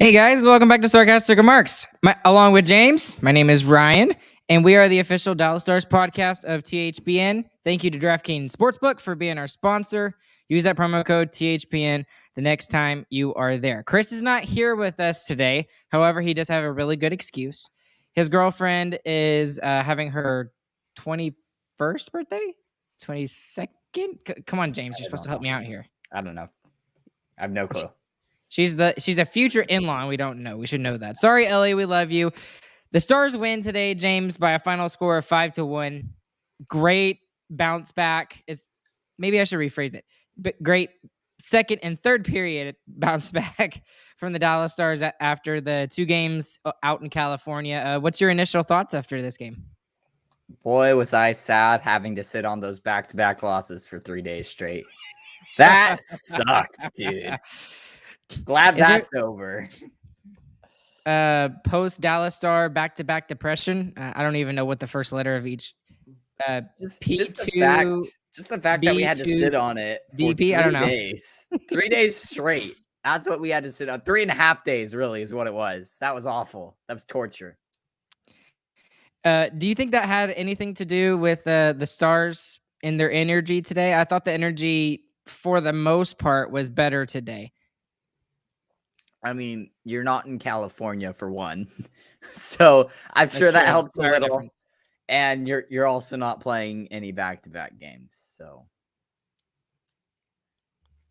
Hey guys, welcome back to Sarcastic Remarks. Along with James, my name is Ryan, and we are the official Dallas Stars podcast of THPN. Thank you to DraftKings Sportsbook for being our sponsor. Use that promo code THPN the next time you are there. Chris is not here with us today. However, he does have a really good excuse. His girlfriend is having her 21st birthday? 22nd? Come on, James. You're supposed to help me out here. I don't know. I have no clue. She's a future in-law, and we don't know. We should know that. Sorry, Ellie, we love you. The Stars win today, James, by a final score of 5-1. Great bounce back. Maybe I should rephrase it. But great second and third period bounce back from the Dallas Stars after the two games out in California. What's your initial thoughts after this game? Boy, was I sad having to sit on those back-to-back losses for 3 days straight. That sucked, dude. Glad that's over. Post Dallas Star back-to-back depression. I don't even know what the first letter of each. Just the fact that we had to sit on it for DP. I don't know. 3 days. 3 days straight. That's what we had to sit on. 3.5 days, really, is what it was. That was awful. That was torture. Do you think that had anything to do with the Stars and their energy today? I thought the energy, for the most part, was better today. I mean, you're not in California for one, so I'm sure that helps a little. Difference. And you're also not playing any back-to-back games, so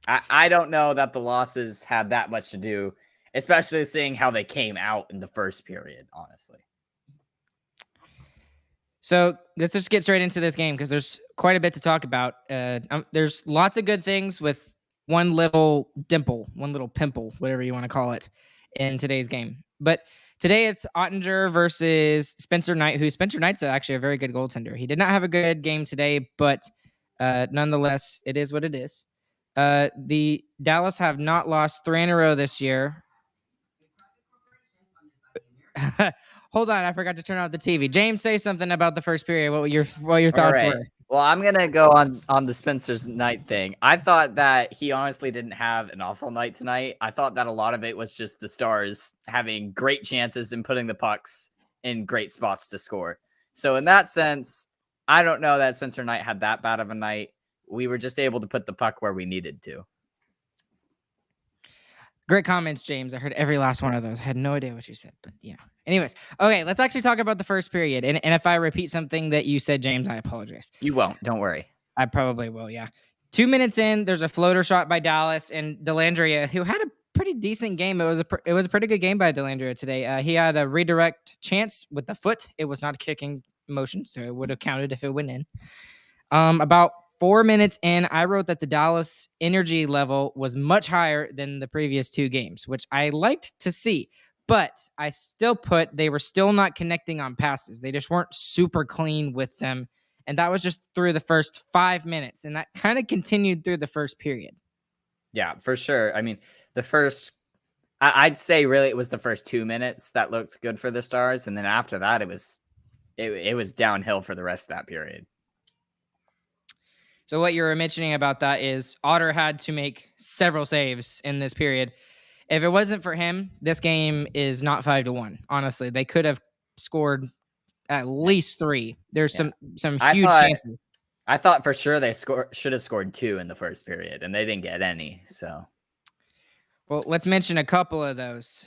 I don't know that the losses had that much to do, especially seeing how they came out in the first period, honestly. So let's just get straight into this game because there's quite a bit to talk about. There's lots of good things with one little dimple, one little pimple, whatever you want to call it, in today's game. But today it's Ottinger versus Spencer Knight, who Spencer Knight's actually a very good goaltender. He did not have a good game today, but nonetheless, it is what it is. The Dallas have not lost 3 in a row this year. Hold on, I forgot to turn off the TV. James, say something about the first period. What your thoughts were? Well, I'm gonna go on the Spencer's Knight thing. I thought that he honestly didn't have an awful night tonight. I thought that a lot of it was just the Stars having great chances and putting the pucks in great spots to score. So in that sense, I don't know that Spencer Knight had that bad of a night. We were just able to put the puck where we needed to. Great comments, James. I heard every last one of those. I had no idea what you said, but yeah. Anyways, okay, let's actually talk about the first period. And if I repeat something that you said, James, I apologize. You won't. Don't worry. I probably will, yeah. 2 minutes in, there's a floater shot by Dallas, and Dellandrea, who had a pretty decent game. It was a pretty good game by Dellandrea today. He had a redirect chance with the foot. It was not a kicking motion, so it would have counted if it went in. About 4 minutes in, I wrote that the Dallas energy level was much higher than the previous 2 games, which I liked to see. But I still put they were still not connecting on passes. They just weren't super clean with them. And that was just through the first 5 minutes. And that kind of continued through the first period. Yeah, for sure. I mean, I'd say really it was the first 2 minutes that looked good for the Stars. And then after that, it was downhill for the rest of that period. So what you were mentioning about that is Otter had to make several saves in this period. If it wasn't for him, this game is not 5-1. Honestly, they could have scored at least 3. There's some huge chances. I thought for sure they should have scored 2 in the first period, and they didn't get any. So, well, let's mention a couple of those.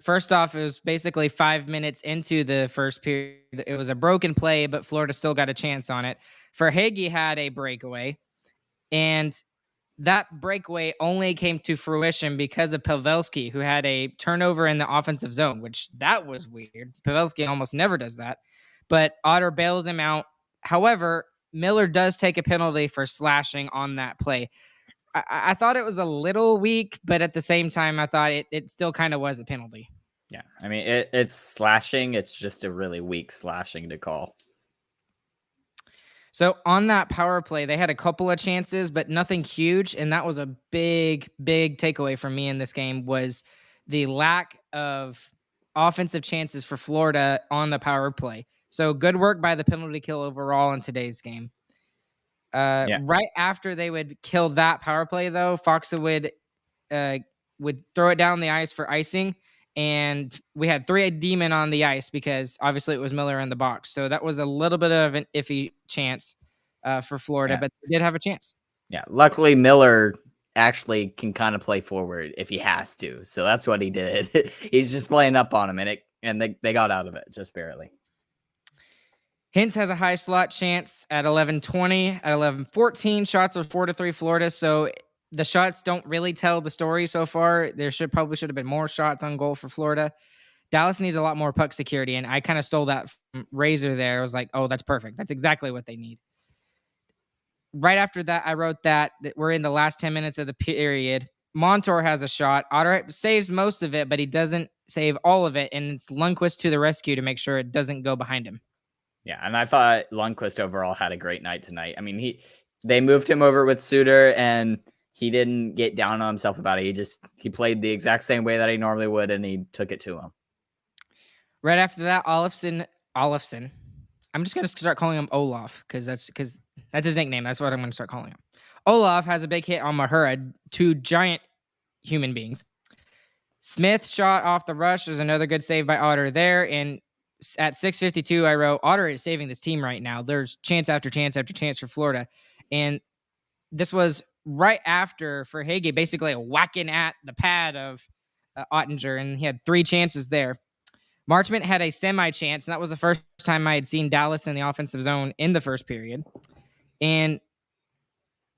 First off, it was basically 5 minutes into the first period. It was a broken play, but Florida still got a chance on it. Verhaeghe had a breakaway, and that breakaway only came to fruition because of Pavelski, who had a turnover in the offensive zone, which that was weird. Pavelski almost never does that, but Otter bails him out. However, Miller does take a penalty for slashing on that play. I thought it was a little weak, but at the same time, I thought it still kind of was a penalty. Yeah, I mean, it's slashing. It's just a really weak slashing to call. So on that power play, they had a couple of chances, but nothing huge. And that was a big, big takeaway from me in this game was the lack of offensive chances for Florida on the power play. So good work by the penalty kill overall in today's game. Right after they would kill that power play, though, Foxa would throw it down the ice for icing, and we had 3 D-men on the ice because obviously it was Miller in the box. So that was a little bit of an iffy chance for Florida, Yeah. but they did have a chance. Yeah. Luckily, Miller actually can kind of play forward if he has to. So that's what he did. He's just playing up on him, and they got out of it just barely. Hintz has a high slot chance at 11:20. At 11:14, shots are 4-3 Florida. So the shots don't really tell the story so far. There should have been more shots on goal for Florida. Dallas needs a lot more puck security, and I kind of stole that from Razor there. I was like, oh, that's perfect. That's exactly what they need. Right after that, I wrote that we're in the last 10 minutes of the period. Montour has a shot. Otter saves most of it, but he doesn't save all of it, and it's Lundqvist to the rescue to make sure it doesn't go behind him. Yeah, and I thought Lundqvist overall had a great night tonight. I mean, they moved him over with Suter, and he didn't get down on himself about it. He played the exact same way that he normally would, and he took it to him. Right after that, Olofsson. I'm just gonna start calling him Olaf because that's his nickname. That's what I'm gonna start calling him. Olaf has a big hit on Mahura, 2 giant human beings. Smith shot off the rush. There's another good save by Otter there. And at 6:52, I wrote, Otter is saving this team right now. There's chance after chance after chance for Florida. And this was right after for Hagee, basically whacking at the pad of Ottinger, and he had 3 chances there. Marchment had a semi-chance, and that was the first time I had seen Dallas in the offensive zone in the first period. And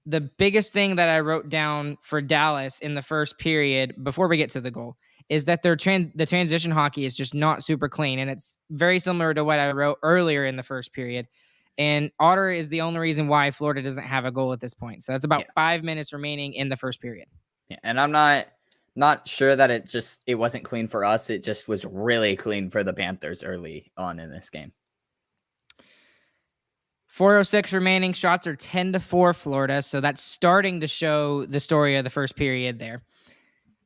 the biggest thing that I wrote down for Dallas in the first period, before we get to the goal, is that the transition hockey is just not super clean, and it's very similar to what I wrote earlier in the first period. And Otter is the only reason why Florida doesn't have a goal at this point. So that's about 5 minutes remaining in the first period. Yeah, and I'm not sure that it wasn't clean for us. It just was really clean for the Panthers early on in this game. 4:06 remaining. Shots are 10-4 Florida. So that's starting to show the story of the first period there.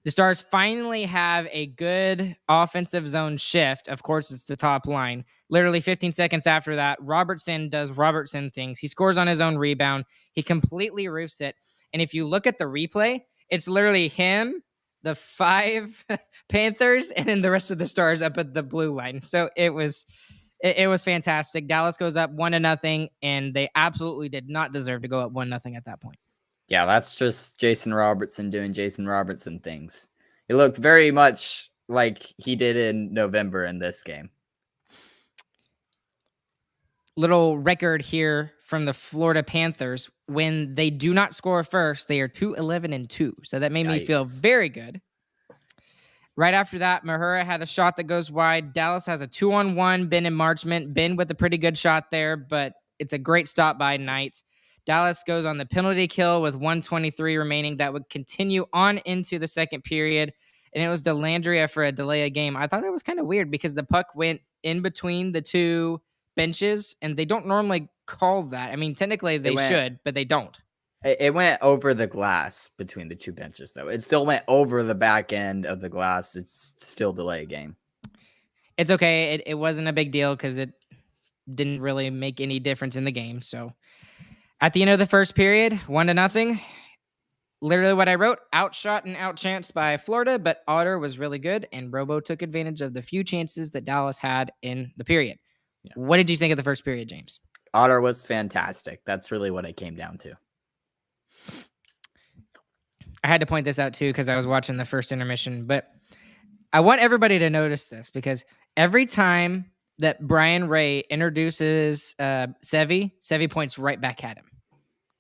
The Stars finally have a good offensive zone shift. Of course, it's the top line. Literally 15 seconds after that, Robertson does Robertson things. He scores on his own rebound. He completely roofs it. And if you look at the replay, it's literally him, the 5 Panthers, and then the rest of the Stars up at the blue line. So it was fantastic. Dallas goes up 1-0, and they absolutely did not deserve to go up 1-0 at that point. Yeah, that's just Jason Robertson doing Jason Robertson things. It looked very much like he did in November in this game. Little record here from the Florida Panthers. When they do not score first, they are 2-11-2. So that made me feel very good. Right after that, Mahura had a shot that goes wide. Dallas has a 2-on-1. Ben and Marchment. Ben with a pretty good shot there, but it's a great stop by Knight. Dallas goes on the penalty kill with 1:23 remaining. That would continue on into the second period, and it was Delandria for a delay of game. I thought that was kind of weird because the puck went in between the 2 benches, and they don't normally call that. I mean, technically they should, but they don't. It went over the glass between the 2 benches, though. It still went over the back end of the glass. It's still delay game. It's okay. It wasn't a big deal because it didn't really make any difference in the game. So at the end of the first period, 1-0. Literally what I wrote, outshot and outchanced by Florida, but Otter was really good, and Robo took advantage of the few chances that Dallas had in the period. Yeah. What did you think of the first period, James? Otter was fantastic. That's really what it came down to. I had to point this out, too, because I was watching the first intermission, but I want everybody to notice this because every time that Brian Ray introduces Sevi points right back at him.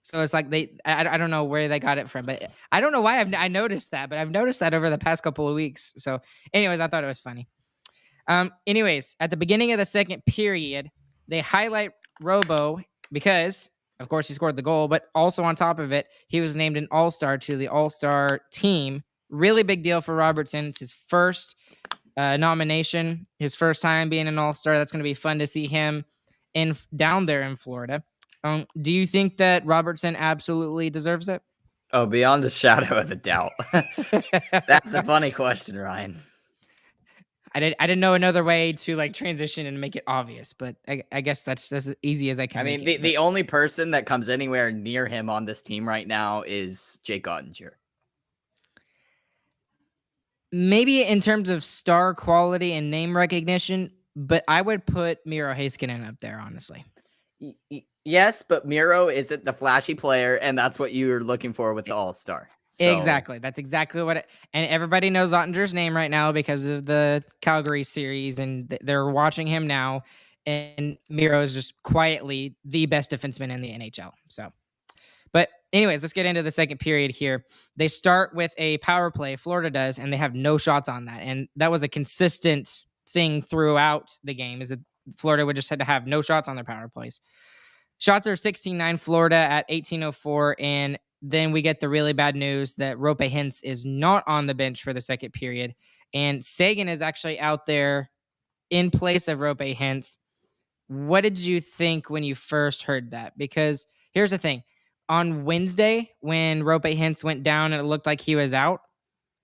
So it's like I don't know where they got it from, but I don't know why I noticed that, but I've noticed that over the past couple of weeks. So anyways, I thought it was funny. Anyways, at the beginning of the second period, they highlight Robo because, of course, he scored the goal, but also on top of it, he was named an all-star to the all-star team. Really big deal for Robertson. It's his first nomination, his first time being an all-star. That's going to be fun to see him down there in Florida. Do you think that Robertson absolutely deserves it? Oh, beyond the shadow of a doubt. That's a funny question, Ryan. I didn't know another way to transition and make it obvious, but I guess that's as easy as I can. I mean, the only person that comes anywhere near him on this team right now is Jake Ottinger. Maybe in terms of star quality and name recognition, but I would put Miro Heiskanen up there, honestly. Yes, but Miro isn't the flashy player, and that's what you're looking for with the All-Star. So Exactly. That's exactly what and everybody knows Ottinger's name right now because of the Calgary series, and they're watching him now. And Miro is just quietly the best defenseman in the NHL. So, but anyways, let's get into the second period here. They start with a power play, Florida does, and they have no shots on that. And that was a consistent thing throughout the game, is that Florida would just had to have no shots on their power plays. Shots are 16-9 Florida at 18:04, and then we get the really bad news that Rope Hintz is not on the bench for the second period, and Sagan is actually out there in place of Rope Hintz. What did you think when you first heard that? Because here's the thing. On Wednesday, when Rope Hintz went down and it looked like he was out,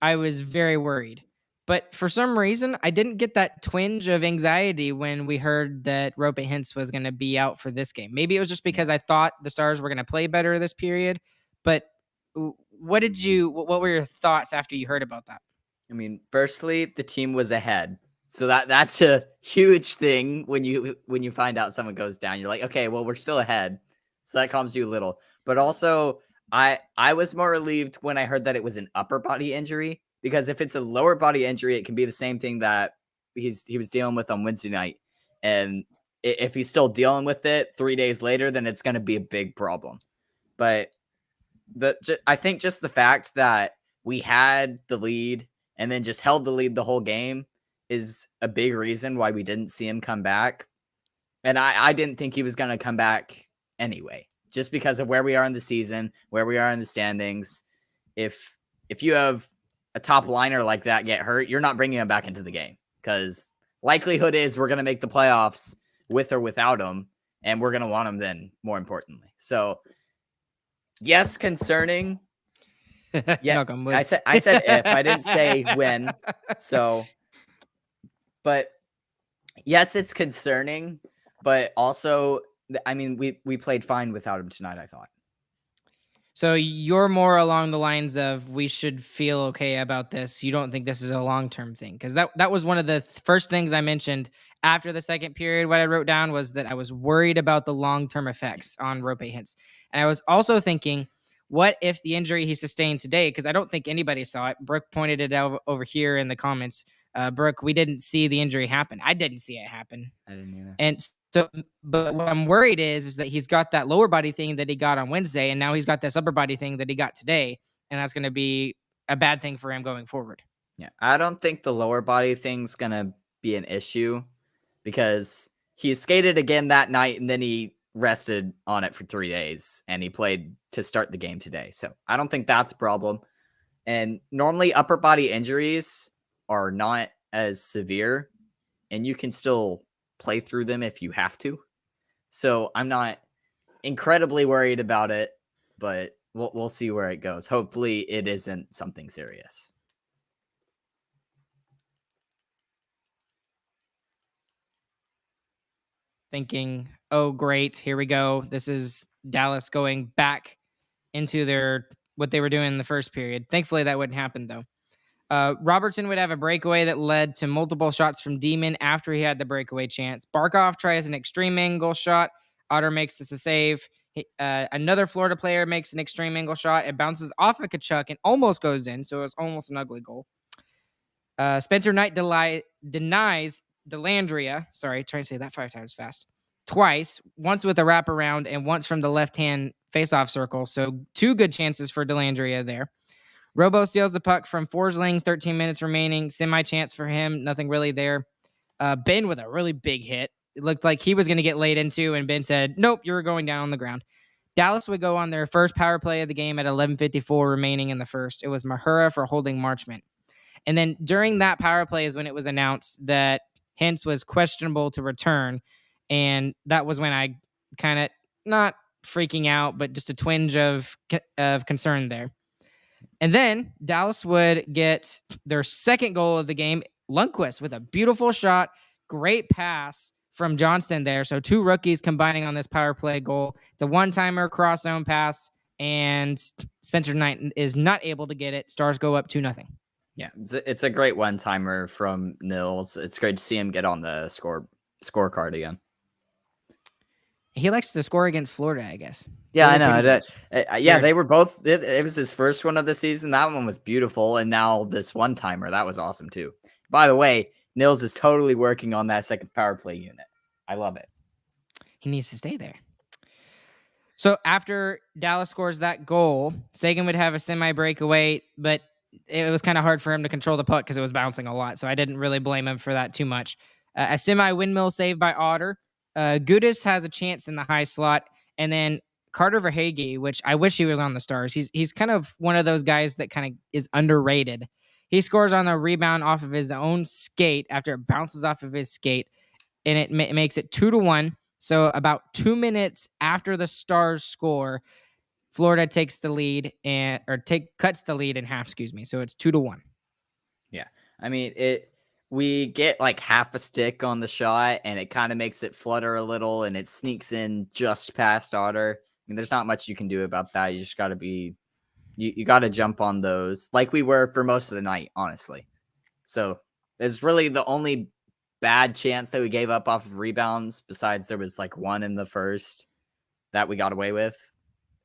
I was very worried. But for some reason, I didn't get that twinge of anxiety when we heard that Rope Hintz was going to be out for this game. Maybe it was just because I thought the Stars were going to play better this period. But what were your thoughts after you heard about that? I mean, firstly, the team was ahead. So that's a huge thing when you find out someone goes down. You're like, okay, well, we're still ahead. So that calms you a little. But also, I was more relieved when I heard that it was an upper body injury, because if it's a lower body injury, it can be the same thing that he was dealing with on Wednesday night. And if he's still dealing with it 3 days later, then it's going to be a big problem. But I think just the fact that we had the lead and then just held the lead the whole game is a big reason why we didn't see him come back. And I didn't think he was going to come back anyway, just because of where we are in the season, where we are in the standings. If you have a top liner like that get hurt, you're not bringing him back into the game, because likelihood is we're going to make the playoffs with or without him, and we're going to want him then, more importantly. So yes, concerning. Yeah, I said if. I didn't say when. So, but yes, it's concerning, but also, I mean, we played fine without him tonight, I thought. So you're more along the lines of we should feel okay about this. You don't think this is a long-term thing? Because that was one of the first things I mentioned after the second period. What I wrote down was that I was worried about the long-term effects on Rope Hintz. And I was also thinking, what if the injury he sustained today, because I don't think anybody saw it. Brooke pointed it out over here in the comments. Brooke, we didn't see the injury happen. I didn't see it happen. I didn't either. And so, but what I'm worried is that he's got that lower body thing that he got on Wednesday, and now he's got this upper body thing that he got today, and that's going to be a bad thing for him going forward. Yeah, I don't think the lower body thing's going to be an issue, because he skated again that night, and then he rested on it for 3 days, and he played to start the game today. So I don't think that's a problem. And normally upper body injuries are not as severe, and you can still play through them if you have to. So I'm not incredibly worried about it, but we'll see where it goes. Hopefully it isn't something serious. Thinking, oh, great, here we go. This is Dallas going back into what they were doing in the first period. Thankfully, that wouldn't happen, though. Robertson would have a breakaway that led to multiple shots from Demon after he had the breakaway chance. Barkov tries an extreme angle shot. Otter makes this a save. Another Florida player makes an extreme angle shot. It bounces off of Tkachuk and almost goes in, so it was almost an ugly goal. Spencer Knight denies Dellandrea. Sorry, trying to say that 5 times fast. Twice, once with a wraparound and once from the left-hand face-off circle. So 2 good chances for Dellandrea there. Robo steals the puck from Forsling, 13 minutes remaining. Semi-chance for him, nothing really there. Ben with a really big hit. It looked like he was going to get laid into, and Ben said, nope, you're going down on the ground. Dallas would go on their first power play of the game at 11:54 remaining in the first. It was Mahura for holding Marchment. And then during that power play is when it was announced that Hintz was questionable to return. And that was when I kind of, not freaking out, but just a twinge of concern there. And then Dallas would get their second goal of the game. Lundqvist with a beautiful shot, great pass from Johnston there. So 2 rookies combining on this power play goal. It's a one-timer cross zone pass, and Spencer Knight is not able to get it. Stars go up 2-0. Yeah, it's a great one-timer from Nils. It's great to see him get on the scorecard again. He likes to score against Florida, I guess. Yeah, I Florida know. Panthers. Yeah, Weird. they were both. It was his first one of the season. That one was beautiful, and now this one-timer that was awesome too. By the way, Nils is totally working on that second power play unit. I love it. He needs to stay there. So after Dallas scores that goal, Sagan would have a semi breakaway, but it was kind of hard for him to control the puck because it was bouncing a lot. So I didn't really blame him for that too much. A semi windmill save by Otter. Gudis has a chance in the high slot, and then Carter Verhaeghe, which I wish he was on the Stars. He's kind of one of those guys that kind of is underrated. He scores on the rebound off of his own skate after it bounces off of his skate, and it makes it 2-1. So about 2 minutes after the Stars score, Florida takes the lead cuts the lead in half. Excuse me. So it's 2-1. Yeah, I mean we get like half a stick on the shot, and it kind of makes it flutter a little, and it sneaks in just past Otter. I mean, there's not much you can do about that. You just got to be you got to jump on those like we were for most of the night, honestly. So it's really the only bad chance that we gave up off of rebounds, besides there was like one in the first that we got away with.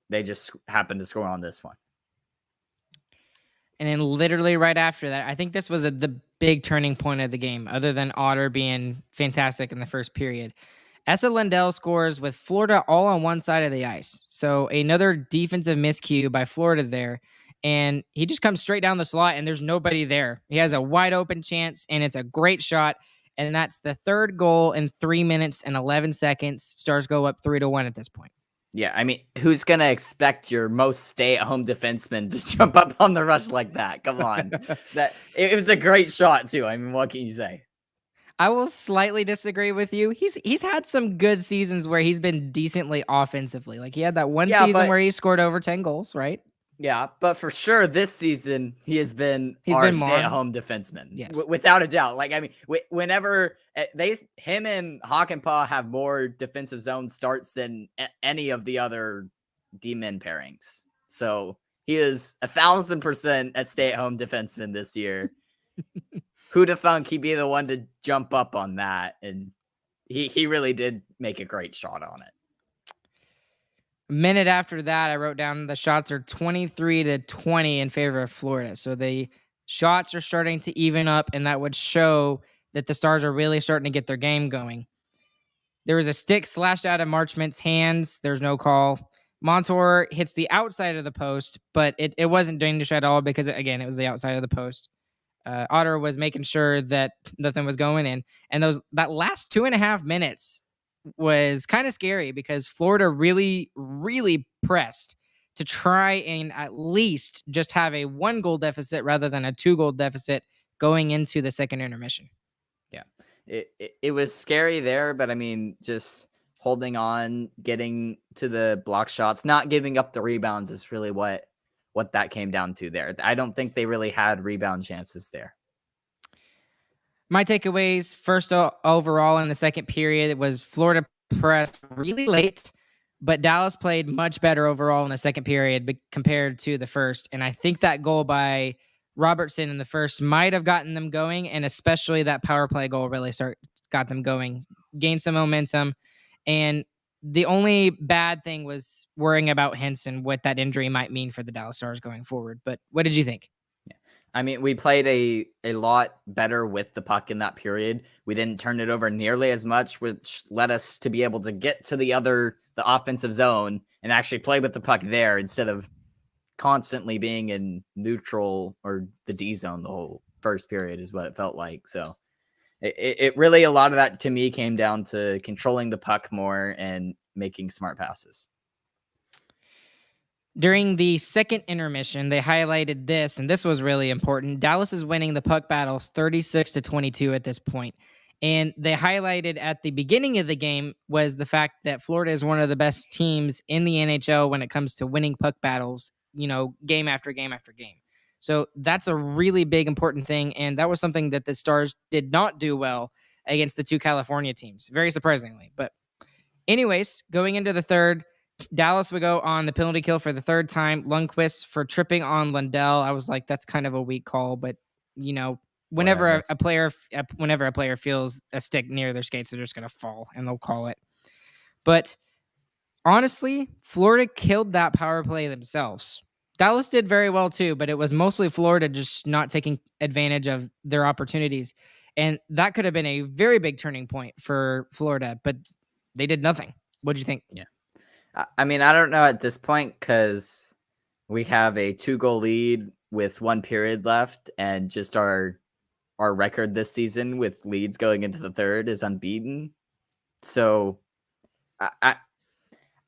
They just happened to score on this one. And then literally right after that, I think this was the big turning point of the game, other than Otter being fantastic in the first period. Esa Lindell scores with Florida all on one side of the ice. So another defensive miscue by Florida there. And he just comes straight down the slot, and there's nobody there. He has a wide open chance, and it's a great shot. And that's the third goal in 3 minutes and 11 seconds. Stars go up 3-1 at this point. Yeah, I mean, who's going to expect your most stay-at-home defenseman to jump up on the rush like that? Come on. It was a great shot, too. I mean, what can you say? I will slightly disagree with you. He's had some good seasons where he's been decently offensively. Like he had that one season where he scored over 10 goals, right? Yeah, but for sure this season he has been He's our been stay-at-home defenseman. Yes. Without a doubt. Like, I mean, whenever him and Hakanpää have more defensive zone starts than any of the other D-men pairings. So he is 1,000% a stay-at-home defenseman this year. Who'd have thunk he'd be the one to jump up on that? And he really did make a great shot on it. A minute after that, I wrote down the shots are 23-20 in favor of Florida. So the shots are starting to even up, and that would show that the Stars are really starting to get their game going. There was a stick slashed out of Marchment's hands. There's no call. Montour hits the outside of the post, but it wasn't dangerous at all because, again, it was the outside of the post. Otter was making sure that nothing was going in. And that last 2.5 minutes was kind of scary because Florida really, really pressed to try and at least just have a 1-goal deficit rather than a 2-goal deficit going into the second intermission. Yeah, it was scary there, but I mean, just holding on, getting to the block shots, not giving up the rebounds is really what that came down to there. I don't think they really had rebound chances there. My takeaways, first overall in the second period, it was Florida pressed really late, but Dallas played much better overall in the second period compared to the first. And I think that goal by Robertson in the first might have gotten them going, and especially that power play goal really got them going, gained some momentum. And the only bad thing was worrying about Henson, what that injury might mean for the Dallas Stars going forward. But what did you think? I mean, we played a lot better with the puck in that period. We didn't turn it over nearly as much, which led us to be able to get to the offensive zone and actually play with the puck there instead of constantly being in neutral or the D zone the whole first period is what it felt like. So it really, a lot of that to me came down to controlling the puck more and making smart passes. During the second intermission, they highlighted this, and this was really important. Dallas is winning the puck battles 36-22 at this point. And they highlighted at the beginning of the game was the fact that Florida is one of the best teams in the NHL when it comes to winning puck battles, game after game after game. So that's a really big, important thing. And that was something that the Stars did not do well against the two California teams, very surprisingly. But anyways, going into the third, Dallas would go on the penalty kill for the third time. Lundqvist for tripping on Lundell. I was like, that's kind of a weak call, but whenever Whatever. whenever a player feels a stick near their skates, they're just gonna fall and they'll call it. But honestly, Florida killed that power play themselves. Dallas did very well too, but it was mostly Florida just not taking advantage of their opportunities. And that could have been a very big turning point for Florida, but they did nothing. What'd you think? Yeah. I mean, I don't know at this point because we have a 2-goal lead with 1 period left, and just our record this season with leads going into the third is unbeaten. So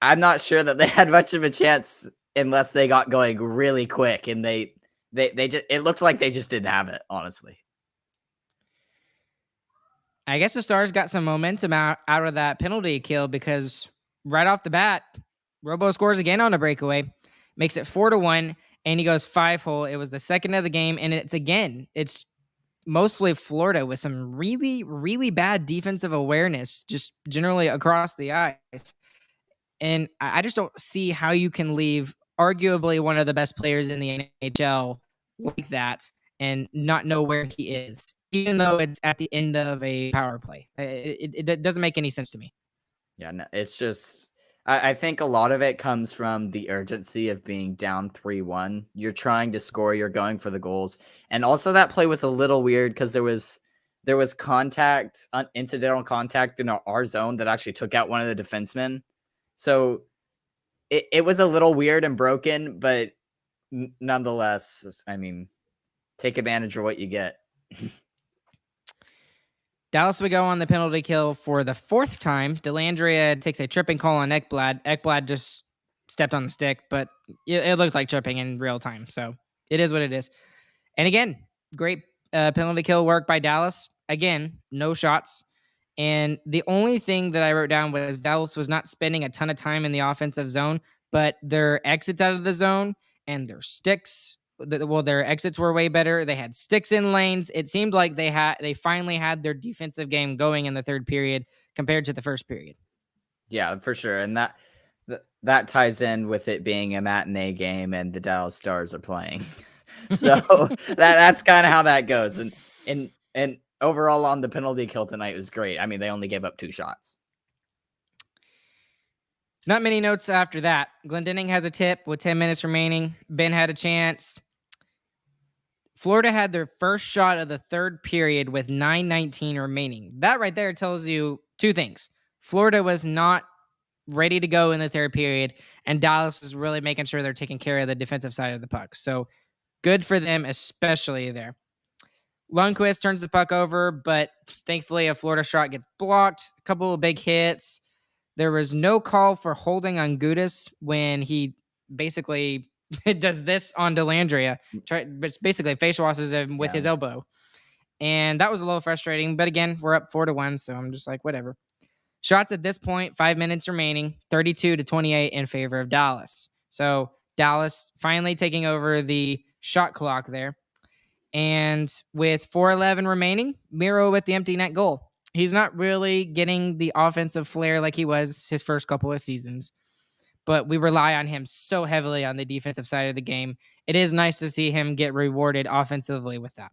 I'm not sure that they had much of a chance unless they got going really quick, and they just it looked like they just didn't have it, honestly. I guess the Stars got some momentum out of that penalty kill because right off the bat, Robo scores again on a breakaway, makes it 4-1, and he goes 5-hole. It was the second of the game, and it's mostly Florida with some really, really bad defensive awareness, just generally across the ice. And I just don't see how you can leave arguably one of the best players in the NHL like that and not know where he is, even though it's at the end of a power play. It doesn't make any sense to me. Yeah, no, it's just I think a lot of it comes from the urgency of being down 3-1. You're trying to score, you're going for the goals. And also that play was a little weird because there was contact, incidental contact in our zone that actually took out one of the defensemen. So it was a little weird and broken, but nonetheless, I mean, take advantage of what you get. Dallas would go on the penalty kill for the fourth time. Dellandrea takes a tripping call on Ekblad. Ekblad just stepped on the stick, but it looked like tripping in real time. So it is what it is. And again, great penalty kill work by Dallas. Again, no shots. And the only thing that I wrote down was Dallas was not spending a ton of time in the offensive zone, but their exits out of the zone and their sticks, their exits were way better. They had sticks in lanes. It seemed like they finally had their defensive game going in the third period compared to the first period. Yeah, for sure. And that ties in with it being a matinee game and the Dallas Stars are playing. So that's kind of how that goes. And overall on the penalty kill tonight was great. I mean, they only gave up 2 shots. Not many notes after that. Glendening has a tip with 10 minutes remaining. Ben had a chance. Florida had their first shot of the third period with 9:19 remaining. That right there tells you 2 things. Florida was not ready to go in the third period, and Dallas is really making sure they're taking care of the defensive side of the puck. So good for them, especially there. Lundqvist turns the puck over, but thankfully a Florida shot gets blocked. A couple of big hits. There was no call for holding on Gudas when he basically does this on Dellandrea. But basically face washes him with his elbow. And that was a little frustrating. But again, we're up 4-1, so I'm just like, whatever. Shots at this point, 5 minutes remaining, 32-28 in favor of Dallas. So Dallas finally taking over the shot clock there. And with 4:11 remaining, Miro with the empty net goal. He's not really getting the offensive flair like he was his first couple of seasons, but we rely on him so heavily on the defensive side of the game. It is nice to see him get rewarded offensively with that.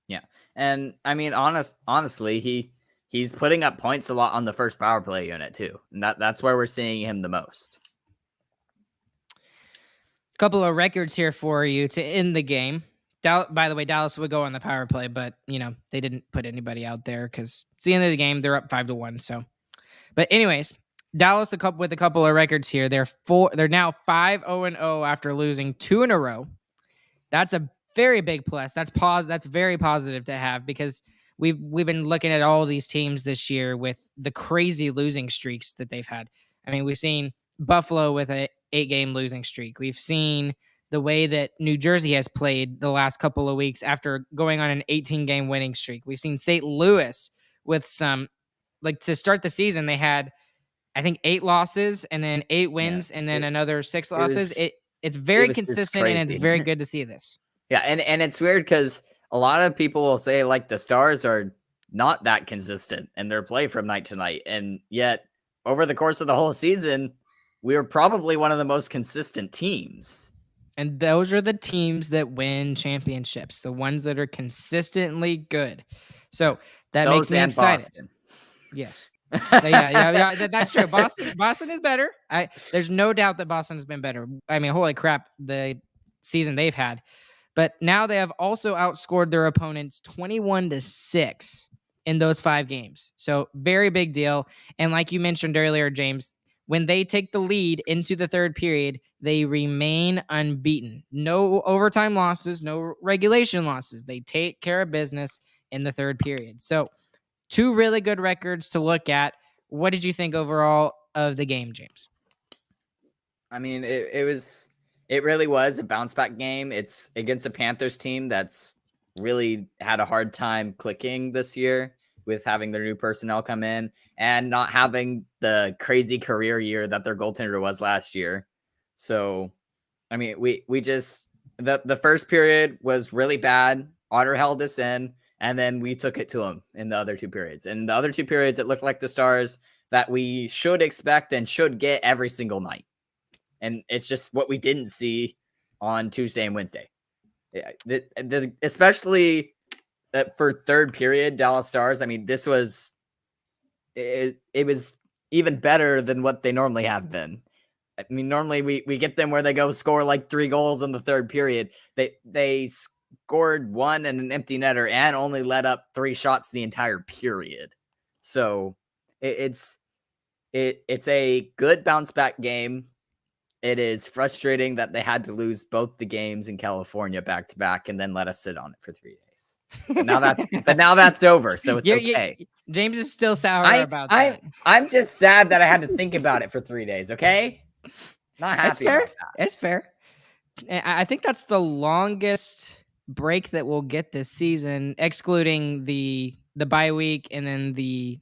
Yeah. And I mean, honestly, he's putting up points a lot on the first power play unit too. And that's where we're seeing him the most. Couple of records here for you to end the game. By the way, Dallas would go on the power play, but they didn't put anybody out there because it's the end of the game. They're up 5-1. So, but anyways, Dallas with a couple of records here. They're now 5-0-0 after losing 2 in a row. That's a very big plus. That's very positive to have because we've been looking at all these teams this year with the crazy losing streaks that they've had. I mean, we've seen Buffalo with a 8-game losing streak. We've seen the way that New Jersey has played the last couple of weeks after going on an 18-game winning streak. We've seen St. Louis with some, to start the season, they had, I think, 8 losses and then 8 wins and then another 6 losses. It's very consistent and it's very good to see this. Yeah, and it's weird because a lot of people will say the Stars are not that consistent in their play from night to night, and yet over the course of the whole season, we were probably one of the most consistent teams. And those are the teams that win championships, the ones that are consistently good. So that makes Those me and excited. Boston. Yes. Yeah. That's true. Boston is better. There's no doubt that Boston has been better. I mean, holy crap, the season they've had. But now they have also outscored their opponents 21-6 in those 5 games. So very big deal. And like you mentioned earlier, James, when they take the lead into the third period, they remain unbeaten. No overtime losses, no regulation losses. They take care of business in the third period. So 2 really good records to look at. What did you think overall of the game, James? I mean, it really was a bounce back game. It's against a Panthers team that's really had a hard time clicking this year with having their new personnel come in and not having the crazy career year that their goaltender was last year. So, I mean, we just the first period was really bad. Otter held us in, and then we took it to them in the other 2 periods. And the other 2 periods, it looked like the Stars that we should expect and should get every single night. And it's just what we didn't see on Tuesday and Wednesday. Especially for third period, Dallas Stars. I mean, this was it was even better than what they normally have been. I mean, normally we get them where they go score like 3 goals in the third period. They scored 1 and an empty netter and only let up 3 shots the entire period. So it's a good bounce back game. It is frustrating that they had to lose both the games in California back to back and then let us sit on it for 3 days. But now that's over, so it's okay. James is still sour about that. I'm just sad that I had to think about it for 3 days, okay? Not happy about that. It's fair. I think that's the longest break that we'll get this season, excluding the bye week and then the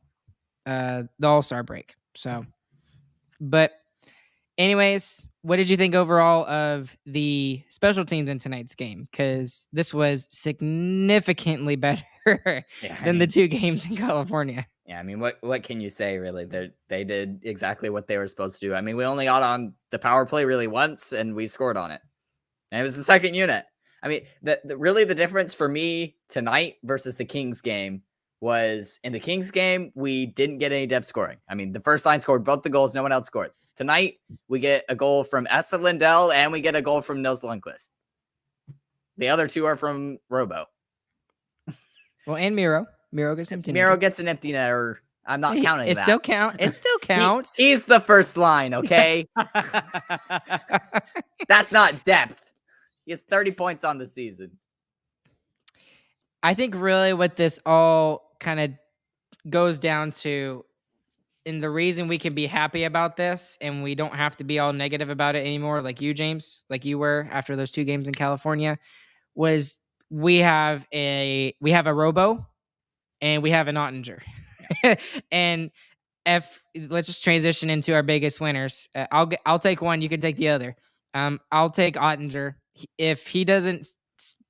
All-Star break. So, but anyways, what did you think overall of the special teams in tonight's game? Because this was significantly better than the 2 games in California. Yeah, I mean, what can you say, really? They did exactly what they were supposed to do. I mean, we only got on the power play really once, and we scored on it. And it was the second unit. I mean, really the difference for me tonight versus the Kings game was in the Kings game, we didn't get any depth scoring. I mean, the first line scored both the goals. No one else scored. Tonight, we get a goal from Esa Lindell and we get a goal from Nils Lundqvist. The other 2 are from Robo. Well, and Miro. Miro gets empty. Miro gets an empty netter. I'm not counting that. It still counts. He's the first line, okay? That's not depth. He has 30 points on the season. I think really what this all kind of goes down to, and the reason we can be happy about this and we don't have to be all negative about it anymore, like you, James, like you were after those 2 games in California, was we have a Robo and we have an Ottinger. And let's just transition into our biggest winners. I'll take one. You can take the other. I'll take Ottinger. If he doesn't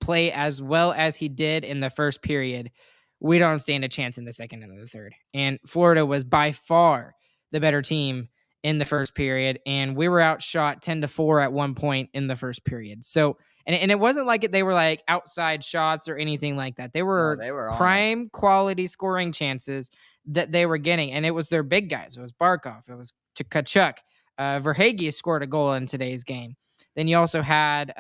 play as well as he did in the first period, we don't stand a chance in the second and the third. And Florida was by far the better team in the first period, and we were outshot 10-4 at one point in the first period. So, and it wasn't like they were like outside shots or anything like that. They were prime quality scoring chances that they were getting, and it was their big guys. It was Barkov. It was Tkachuk. Verhaeghe scored a goal in today's game. Then you also had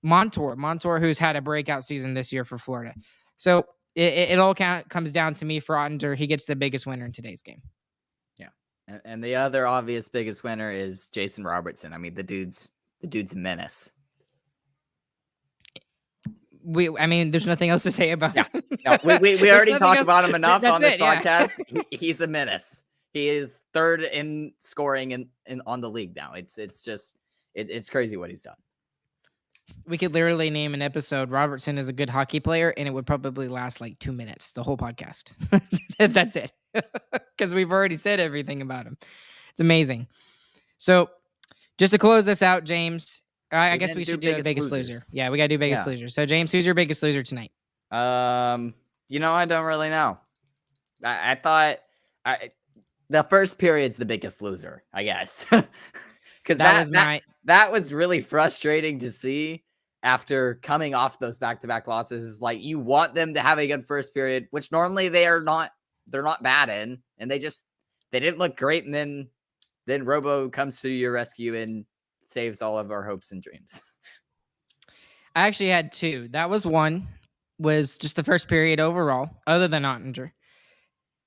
Montour, who's had a breakout season this year for Florida. So it all comes down to me for Ottinger. He gets the biggest winner in today's game. Yeah, and the other obvious biggest winner is Jason Robertson. I mean, the dude's a menace. I mean, there's nothing else to say about him. No, we already talked about him enough on this podcast. Yeah. He's a menace. He is third in scoring in on the league now. It's crazy what he's done. We could literally name an episode Robertson is a good hockey player, and it would probably last like 2 minutes, the whole podcast. That's it. Because we've already said everything about him. It's amazing. So just to close this out, James, I guess we should do a biggest loser. Yeah, we got to do biggest loser. So, James, who's your biggest loser tonight? I don't really know. I thought the first period's the biggest loser, I guess. because that was really frustrating to see after coming off those back-to-back losses. Is like you want them to have a good first period, which normally they're not bad in, and they didn't look great, and then Robo comes to your rescue and saves all of our hopes and dreams. I actually had two. That was one, was just the first period overall, other than Ottinger.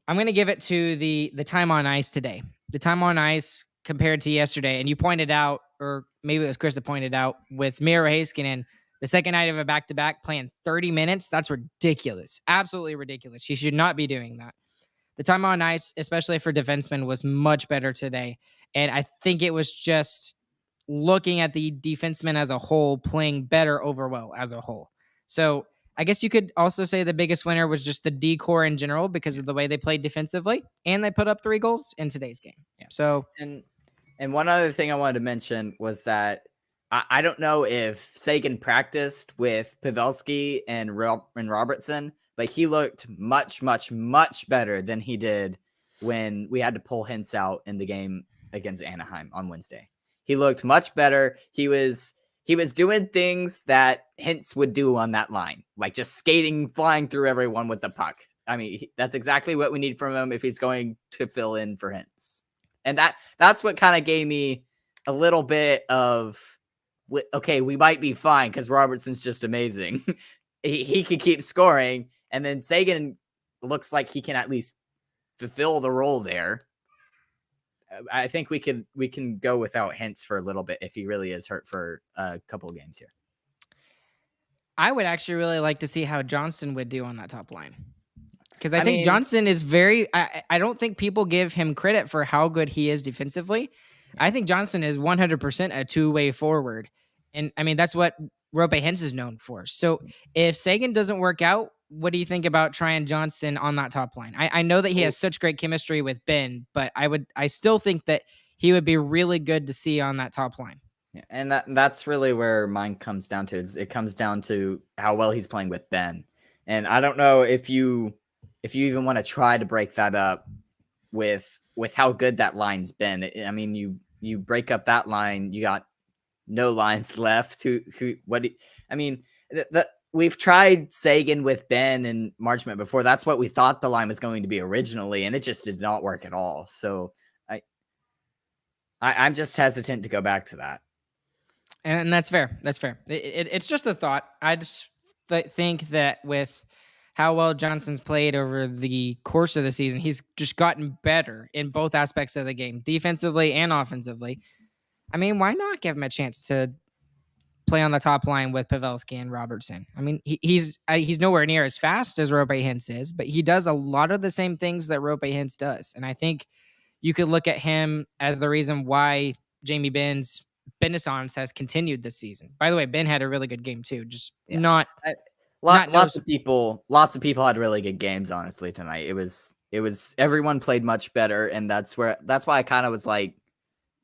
I'm going to give it to the time on ice today. The time on ice compared to yesterday, and you pointed out, or maybe it was Chris that pointed out, with Miro Heiskanen, the second night of a back-to-back playing 30 minutes, that's ridiculous. Absolutely ridiculous. She should not be doing that. The time on ice, especially for defensemen, was much better today. And I think it was just looking at the defensemen as a whole playing better overall as a whole. So I guess you could also say the biggest winner was just the D-core in general because of the way they played defensively, and they put up 3 goals in today's game. Yeah. So and one other thing I wanted to mention was that I don't know if Sagan practiced with Pavelski and Robertson, but he looked much, much, much better than he did when we had to pull Hintz out in the game against Anaheim on Wednesday. He looked much better. He was doing things that Hintz would do on that line, like just skating, flying through everyone with the puck. I mean, that's exactly what we need from him if he's going to fill in for Hintz. And that's what kind of gave me a little bit of, okay, we might be fine because Robertson's just amazing. he can keep scoring, and then Sagan looks like he can at least fulfill the role there. I think we can go without Hintz for a little bit if he really is hurt for a couple of games here. I would actually really like to see how Johnson would do on that top line. Because I think Johnson is I don't think people give him credit for how good he is defensively. I think Johnson is 100% a two-way forward. And I mean, that's what Roope Hintz is known for. So if Sagan doesn't work out, what do you think about trying Johnson on that top line? I know that he has such great chemistry with Ben, but I still think that he would be really good to see on that top line. Yeah, and that's really where mine comes down to. It comes down to how well he's playing with Ben. And I don't know if you even want to try to break that up with how good that line's been. I mean, you break up that line, you got no lines left. We've tried Sagan with Ben and Marchment before. That's what we thought the line was going to be originally, and it just did not work at all. So I'm just hesitant to go back to that. And that's fair. That's fair. It's just a thought. I just think that with how well Johnson's played over the course of the season, he's just gotten better in both aspects of the game, defensively and offensively. I mean, why not give him a chance to play on the top line with Pavelski and Robertson? I mean, he's nowhere near as fast as Roope Hintz is, but he does a lot of the same things that Roope Hintz does. And I think you could look at him as the reason why Jamie Benn's Benissons has continued this season. By the way, Ben had a really good game too. Just lots of people had really good games, honestly, tonight. It was everyone played much better, and that's why I kind of was like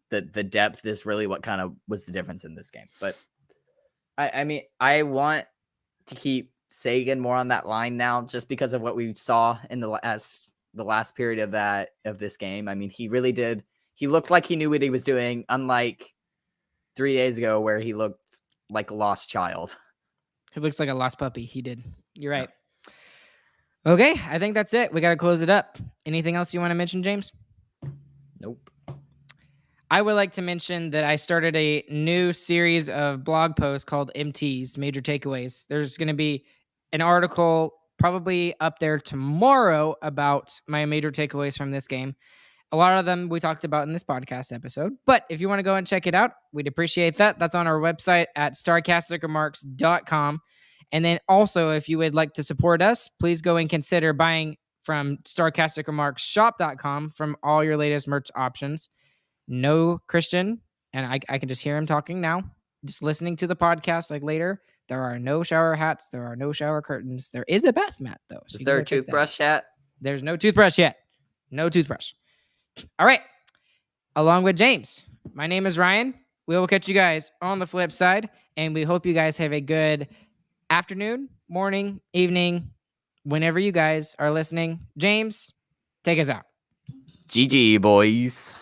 the depth is really what kind of was the difference in this game. But I mean, I want to keep Sagan more on that line now just because of what we saw in the last period of this game. I mean, he really did. He looked like he knew what he was doing, unlike 3 days ago where he looked like a lost child. He looks like a lost puppy. He did. You're right. Yeah. Okay, I think that's it. We got to close it up. Anything else you want to mention, James? Nope. I would like to mention that I started a new series of blog posts called MTs, Major Takeaways. There's going to be an article probably up there tomorrow about my major takeaways from this game. A lot of them we talked about in this podcast episode, but if you want to go and check it out, we'd appreciate that. That's on our website at starcasticremarks.com. And then also, if you would like to support us, please go and consider buying from starcasticremarksshop.com from all your latest merch options. No, Christian, and I can just hear him talking now, just listening to the podcast like later. There are no shower hats. There are no shower curtains. There is a bath mat, though. So is there a toothbrush yet? There's no toothbrush yet. No toothbrush. All right. Along with James, my name is Ryan. We will catch you guys on the flip side, and we hope you guys have a good afternoon, morning, evening, whenever you guys are listening. James, take us out. GG, boys.